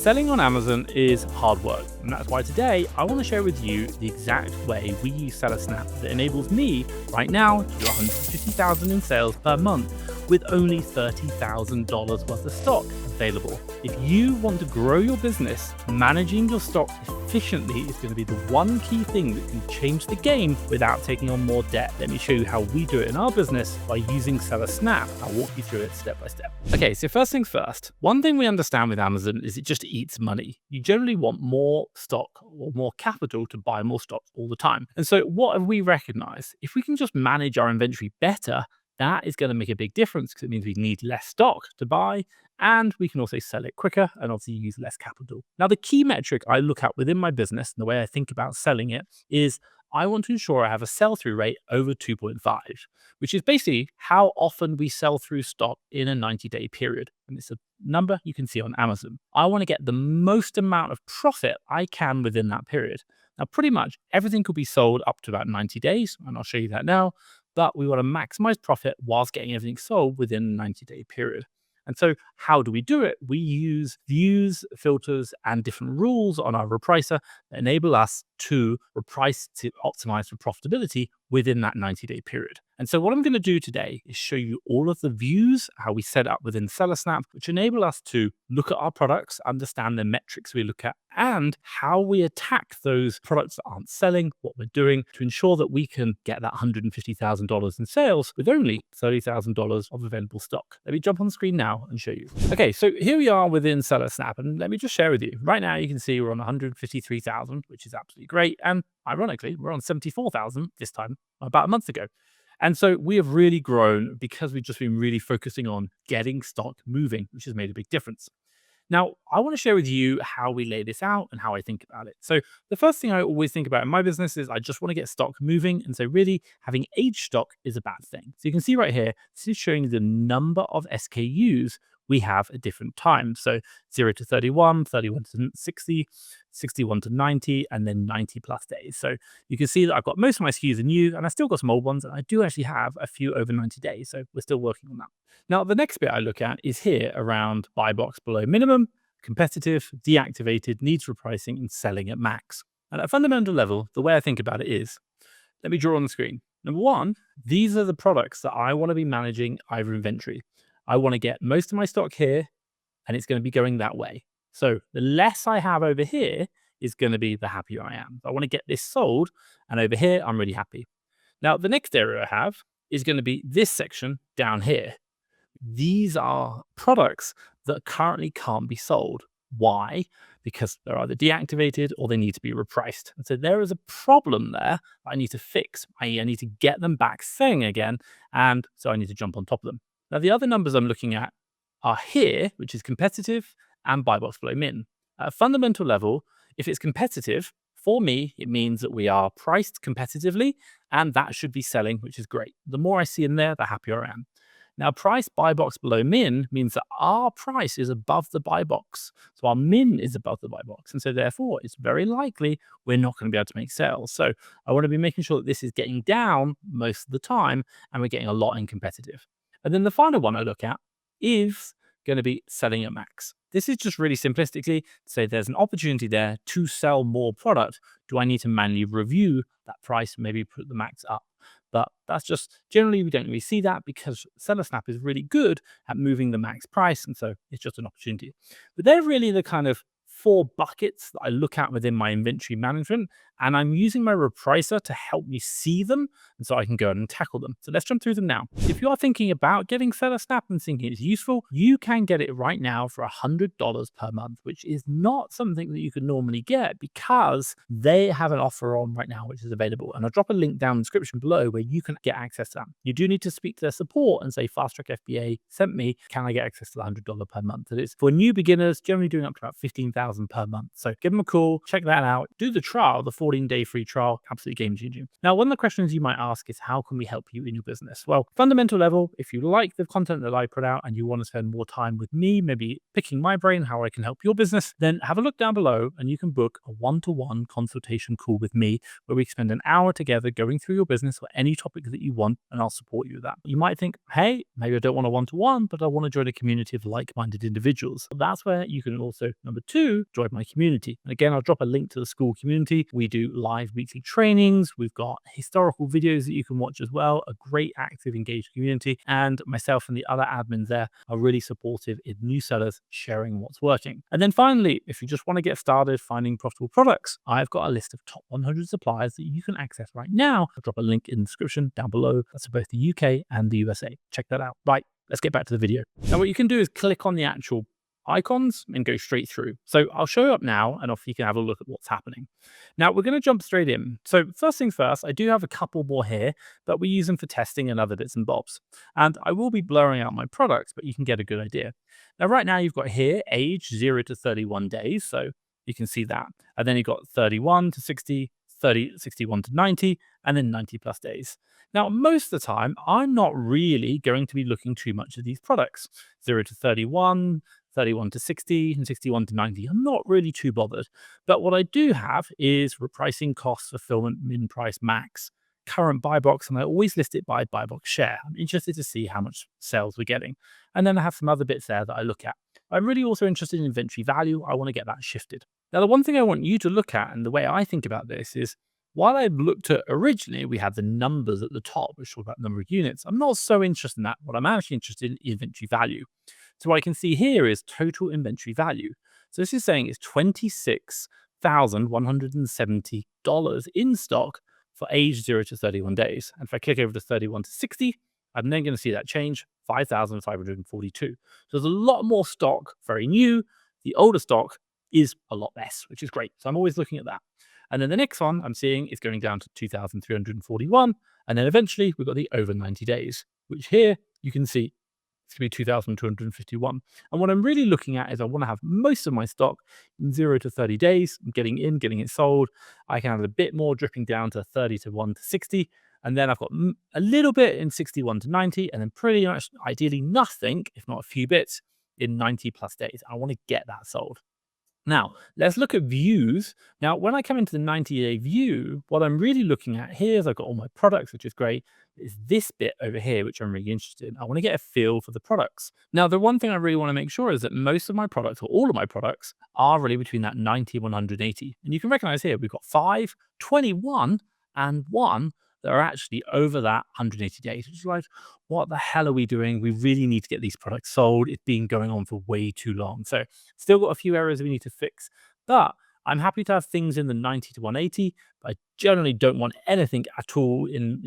Selling on Amazon is hard work, and that's why today I want to share with you the exact way we use Seller Snap that enables me right now to do $150,000 in sales per month with only $30,000 worth of stock available. If you want to grow your business, managing your stock efficiently is going to be the one key thing that can change the game without taking on more debt. Let me show you how we do it in our business by using Seller Snap. I'll walk you through it step by step. Okay, so first things first, one thing we understand with Amazon is it just eats money. You generally want more stock or more capital to buy more stock all the time. And so what have we recognized? If we can just manage our inventory better, that is going to make a big difference because it means we need less stock to buy and we can also sell it quicker and obviously use less capital. Now, the key metric I look at within my business and the way I think about selling it is I want to ensure I have a sell-through rate over 2.5, which is basically how often we sell through stock in a 90-day period. And it's a number you can see on Amazon. I want to get the most amount of profit I can within that period. Now, pretty much everything could be sold up to about 90 days, and I'll show you that now. But we want to maximize profit whilst getting everything sold within a 90-day period. And so how do we do it? We use views, filters, and different rules on our repricer that enable us to reprice to optimize for profitability within that 90-day period. And so what I'm going to do today is show you all of the views, how we set up within Seller Snap, which enable us to look at our products, understand the metrics we look at, and how we attack those products that aren't selling, what we're doing to ensure that we can get that $150,000 in sales with only $30,000 of available stock. Let me jump on the screen now and show you. Okay, so here we are within Seller Snap, and let me just share with you. Right now, you can see we're on 153,000, which is absolutely great. And ironically, we're on 74,000 this time about a month ago. And so we have really grown because we've just been really focusing on getting stock moving, which has made a big difference. Now, I want to share with you how we lay this out and how I think about it. So the first thing I always think about in my business is I just want to get stock moving. And so really having aged stock is a bad thing. So you can see right here, this is showing the number of SKUs we have at different times. So 0 to 31, 31 to 60, 61 to 90, and then 90 plus days. So you can see that I've got most of my SKUs are new and I still got some old ones. And I do actually have a few over 90 days. So we're still working on that. Now, the next bit I look at is here around buy box below minimum, competitive, deactivated, needs repricing, and selling at max. And at a fundamental level, the way I think about it is, let me draw on the screen. Number one, these are the products that I want to be managing either inventory. I want to get most of my stock here, and it's going to be going that way. So the less I have over here is going to be the happier I am. I want to get this sold, and over here, I'm really happy. Now, the next area I have is going to be this section down here. These are products that currently can't be sold. Why? Because they're either deactivated or they need to be repriced. And so there is a problem there I need to fix, i.e. I need to get them back selling again, and so I need to jump on top of them. Now, the other numbers I'm looking at are here, which is competitive, and buy box below min. At a fundamental level, if it's competitive, for me, it means that we are priced competitively, and that should be selling, which is great. The more I see in there, the happier I am. Now, price buy box below min means that our price is above the buy box. So our min is above the buy box. And so therefore, it's very likely we're not going to be able to make sales. So I want to be making sure that this is getting down most of the time, and we're getting a lot in competitive. And then the final one I look at is going to be selling at max. This is just really simplistically to say there's an opportunity there to sell more product. Do I need to manually review that price, maybe put the max up? But that's just generally, we don't really see that because Seller Snap is really good at moving the max price. And so it's just an opportunity. But they're really the kind of 4 buckets that I look at within my inventory management, and I'm using my repricer to help me see them, and so I can go and tackle them. So let's jump through them now. If you are thinking about getting Seller Snap and thinking it's useful, you can get it right now for $100 per month, which is not something that you could normally get because they have an offer on right now, which is available. And I'll drop a link down in the description below where you can get access to that. You do need to speak to their support and say, FastTrackFBA sent me, can I get access to the $100 per month? That is for new beginners, generally doing up to about $15,000 per month. So give them a call, check that out, do the trial, the 14-day free trial, absolutely game changing. Now, one of the questions you might ask is how can we help you in your business? Well, fundamental level, if you like the content that I put out and you want to spend more time with me, maybe picking my brain, how I can help your business, then have a look down below and you can book a one-to-one consultation call with me where we can spend an hour together going through your business or any topic that you want, and I'll support you with that. You might think, hey, maybe I don't want a one-to-one, but I want to join a community of like-minded individuals. That's where you can also, number two, join my community. And again, I'll drop a link to the school community. We do live weekly trainings. We've got historical videos that you can watch as well, a great, active, engaged community. And myself and the other admins there are really supportive in new sellers sharing what's working. And then finally, if you just want to get started finding profitable products, I've got a list of top 100 suppliers that you can access right now. I'll drop a link in the description down below. That's for both the UK and the USA. Check that out. Right, let's get back to the video. Now, what you can do is click on the actual icons and go straight through. So I'll show you up now and off you can have a look at what's happening. Now we're going to jump straight in. So first things first, I do have a couple more here, but we use them for testing and other bits and bobs. And I will be blurring out my products, but you can get a good idea. Now, right now you've got here age 0 to 31 days. So you can see that. And then you've got 31 to 60, 30, 61 to 90, and then 90 plus days. Now, most of the time, I'm not really going to be looking too much at these products. 0 to 31, 31 to 60, and 61 to 90. I'm not really too bothered. But what I do have is repricing, costs, fulfillment, min price, max, current buy box, and I always list it by buy box share. I'm interested to see how much sales we're getting. And then I have some other bits there that I look at. I'm really also interested in inventory value. I want to get that shifted. Now, the one thing I want you to look at, and the way I think about this is, while I looked at originally, we had the numbers at the top, which talk about the number of units. I'm not so interested in that. What I'm actually interested in is inventory value. So what I can see here is total inventory value. So this is saying it's $26,170 in stock for age 0 to 31 days. And if I click over to 31 to 60, I'm then going to see that change, 5,542. So there's a lot more stock, very new. The older stock is a lot less, which is great. So I'm always looking at that. And then the next one I'm seeing is going down to 2,341. And then eventually we've got the over 90 days, which here you can see it's going to be 2,251. And what I'm really looking at is I want to have most of my stock in 0 to 30 days, getting in, getting it sold. I can have a bit more dripping down to 30 to 1 to 60. And then I've got a little bit in 61 to 90, and then pretty much ideally nothing, if not a few bits, in 90 plus days. I want to get that sold. Now, let's look at views. Now, when I come into the 90-day view, what I'm really looking at here is I've got all my products, which is great. Is this bit over here, which I'm really interested in. I want to get a feel for the products. Now, the one thing I really want to make sure is that most of my products, or all of my products, are really between that 90 and 180. And you can recognize here, we've got 5, 21, and 1 that are actually over that 180 days, which is like, what the hell are we doing? We really need to get these products sold. It's been going on for way too long. So still got a few areas we need to fix, but I'm happy to have things in the 90 to 180, but I generally don't want anything at all in,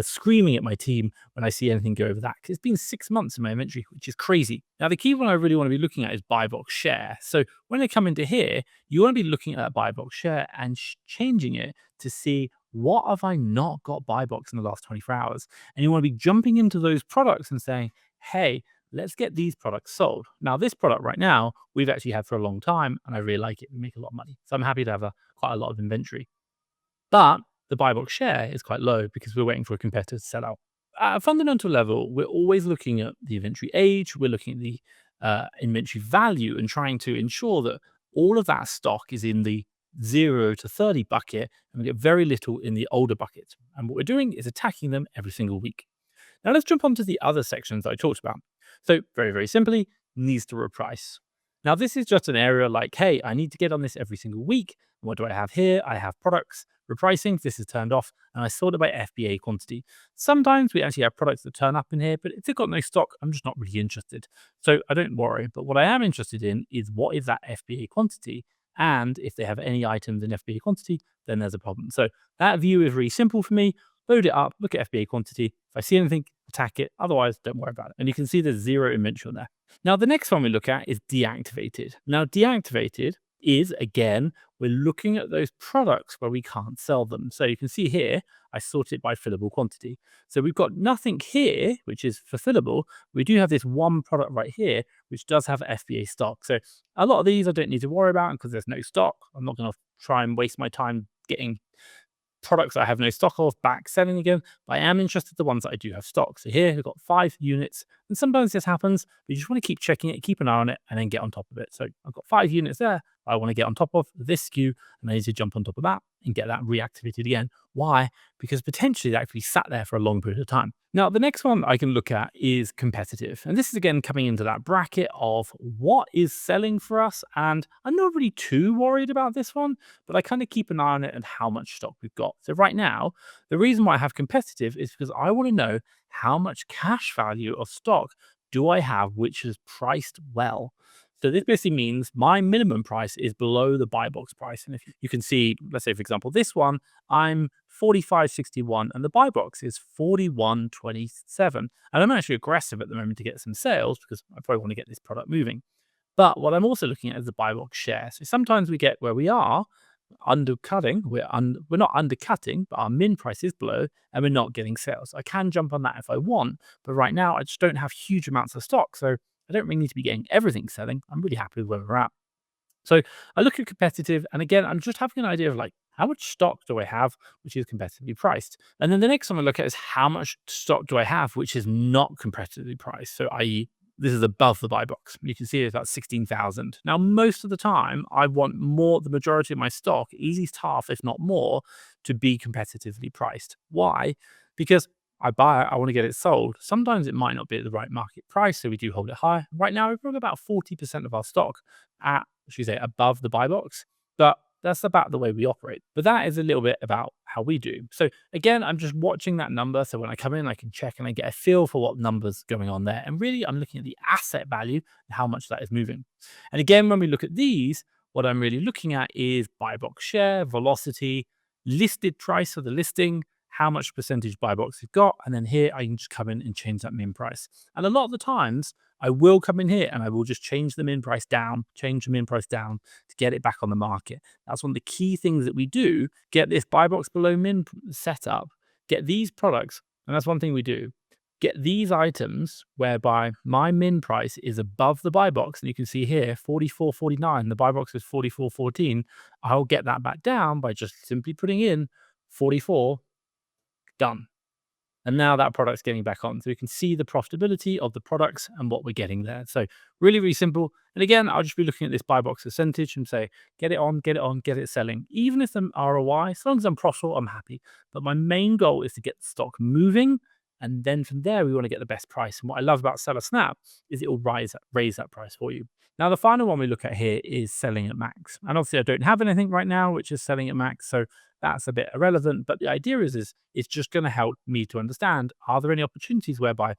screaming at my team when I see anything go over that, because it's been 6 months in my inventory, which is crazy. Now, the key one I really want to be looking at is buy box share. So when I come into here, you want to be looking at that buy box share and changing it to see what have I not got buy box in the last 24 hours. And you want to be jumping into those products and saying, hey, let's get these products sold. Now, this product right now, we've actually had for a long time, and I really like it. We make a lot of money. So I'm happy to have quite a lot of inventory. But the buy box share is quite low because we're waiting for a competitor to sell out. At a fundamental level, we're always looking at the inventory age, we're looking at the inventory value and trying to ensure that all of that stock is in the 0 to 30 bucket, and we get very little in the older bucket. And what we're doing is attacking them every single week. Now let's jump onto the other sections that I talked about. So very, very simply, needs to reprice. Now this is just an area like, hey, I need to get on this every single week. What do I have here? I have products, repricing, this is turned off, and I sort it by FBA quantity. Sometimes we actually have products that turn up in here, but if they've got no stock, I'm just not really interested. So I don't worry, but what I am interested in is what is that FBA quantity, and if they have any items in FBA quantity, then there's a problem. So that view is really simple for me. Load it up, look at FBA quantity. If I see anything, attack it. Otherwise, don't worry about it. And you can see there's 0 inventory on there. Now, the next one we look at is deactivated. Now, deactivated is, again, we're looking at those products where we can't sell them. So you can see here, I sort it by fillable quantity. So we've got nothing here, which is fulfillable. We do have this one product right here, which does have FBA stock. So a lot of these I don't need to worry about because there's no stock. I'm not going to try and waste my time getting products I have no stock of back selling again, but I am interested in the ones that I do have stock. So here we've got 5 units, and sometimes this happens, but you just want to keep checking it, keep an eye on it, and then get on top of it. So I've got 5 units there I want to get on top of this SKU, and I need to jump on top of that and get that reactivated again. Why? Because potentially that actually sat there for a long period of time. Now, the next one I can look at is competitive. And this is again coming into that bracket of what is selling for us. And I'm not really too worried about this one, but I kind of keep an eye on it and how much stock we've got. So right now, the reason why I have competitive is because I want to know how much cash value of stock do I have which is priced well. So this basically means my minimum price is below the buy box price. And if you can see, let's say for example, this one, I'm 45.61 and the buy box is 41.27. And I'm actually aggressive at the moment to get some sales because I probably want to get this product moving. But what I'm also looking at is the buy box share. So sometimes we get where we are undercutting, we're not undercutting, but our min price is below and we're not getting sales. I can jump on that if I want, but right now I just don't have huge amounts of stock. So I don't really need to be getting everything selling. I'm really happy with where we're at. So I look at competitive, and again, I'm just having an idea of like how much stock do I have, which is competitively priced. And then the next one I look at is how much stock do I have, which is not competitively priced. So, i.e., this is above the buy box. You can see it's about 16,000. Now, most of the time, I want more, the majority of my stock, easy half, if not more, to be competitively priced. Why? Because I buy it, I want to get it sold. Sometimes it might not be at the right market price, so we do hold it high. Right now, we've got about 40% of our stock at, should we say, above the buy box, but that's about the way we operate. But that is a little bit about how we do. So again, I'm just watching that number. So when I come in, I can check and I get a feel for what numbers going on there. And really, I'm looking at the asset value and how much that is moving. And again, when we look at these, what I'm really looking at is buy box share, velocity, listed price of the listing, how much percentage buy box you've got. And then here I can just come in and change that min price. And a lot of the times I will come in here and I will just change the min price down, change the min price down to get it back on the market. That's one of the key things that we do, get this buy box below min set up, get these products. And that's one thing we do. Get these items whereby my min price is above the buy box. And you can see here, 44.49, the buy box is 44.14. I'll get that back down by just simply putting in 44, done. And now that product's getting back on. So we can see the profitability of the products and what we're getting there. So really, really simple. And again, I'll just be looking at this buy box percentage and say, get it on, get it on, get it selling. Even if the ROI, as long as I'm profitable, I'm happy. But my main goal is to get the stock moving. And then from there, we want to get the best price. And what I love about Seller Snap is it will raise that price for you. Now, the final one we look at here is selling at max. And obviously, I don't have anything right now, which is selling at max. So that's a bit irrelevant. But the idea is it's just going to help me to understand, are there any opportunities whereby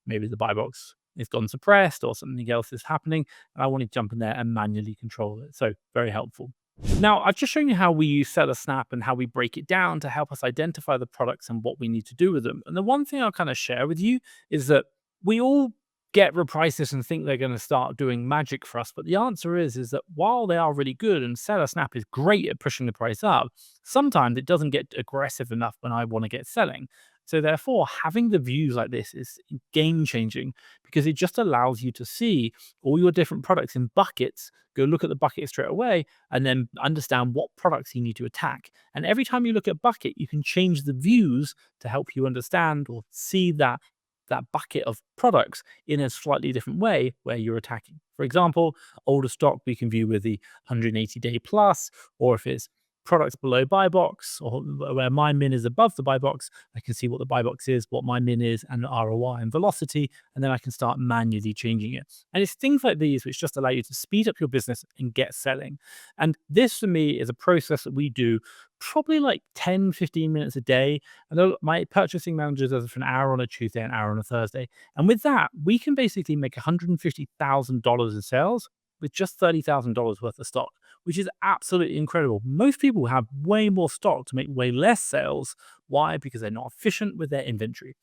maybe the buy box is gone suppressed or something else is happening, and I want to jump in there and manually control it. So very helpful. Now, I've just shown you how we use Seller Snap and how we break it down to help us identify the products and what we need to do with them. And the one thing I'll kind of share with you is that we all get reprices and think they're going to start doing magic for us. But the answer is that while they are really good and Seller Snap is great at pushing the price up, sometimes it doesn't get aggressive enough when I want to get selling. So therefore, having the views like this is game changing because it just allows you to see all your different products in buckets, go look at the bucket straight away, and then understand what products you need to attack. And every time you look at bucket, you can change the views to help you understand or see that bucket of products in a slightly different way where you're attacking. For example, older stock we can view with the 180-day plus, or if it's products below buy box or where my min is above the buy box, I can see what the buy box is, what my min is, and the ROI and velocity, and then I can start manually changing it. And it's things like these which just allow you to speed up your business and get selling. And this for me is a process that we do probably like 10, 15 minutes a day. I know my purchasing manager does it for an hour on a Tuesday, an hour on a Thursday. And with that, we can basically make $150,000 in sales with just $30,000 worth of stock, which is absolutely incredible. Most people have way more stock to make way less sales. Why? Because they're not efficient with their inventory.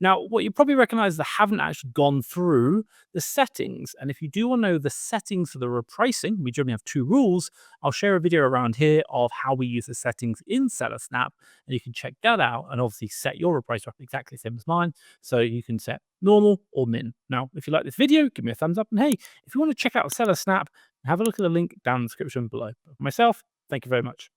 Now, what you probably recognize is I haven't actually gone through the settings. And if you do want to know the settings for the repricing, we generally have 2 rules. I'll share a video around here of how we use the settings in Seller Snap, and you can check that out and obviously set your repricer up exactly the same as mine. So you can set normal or min. Now, if you like this video, give me a thumbs up. And hey, if you want to check out Seller Snap, have a look at the link down in the description below. For myself, thank you very much.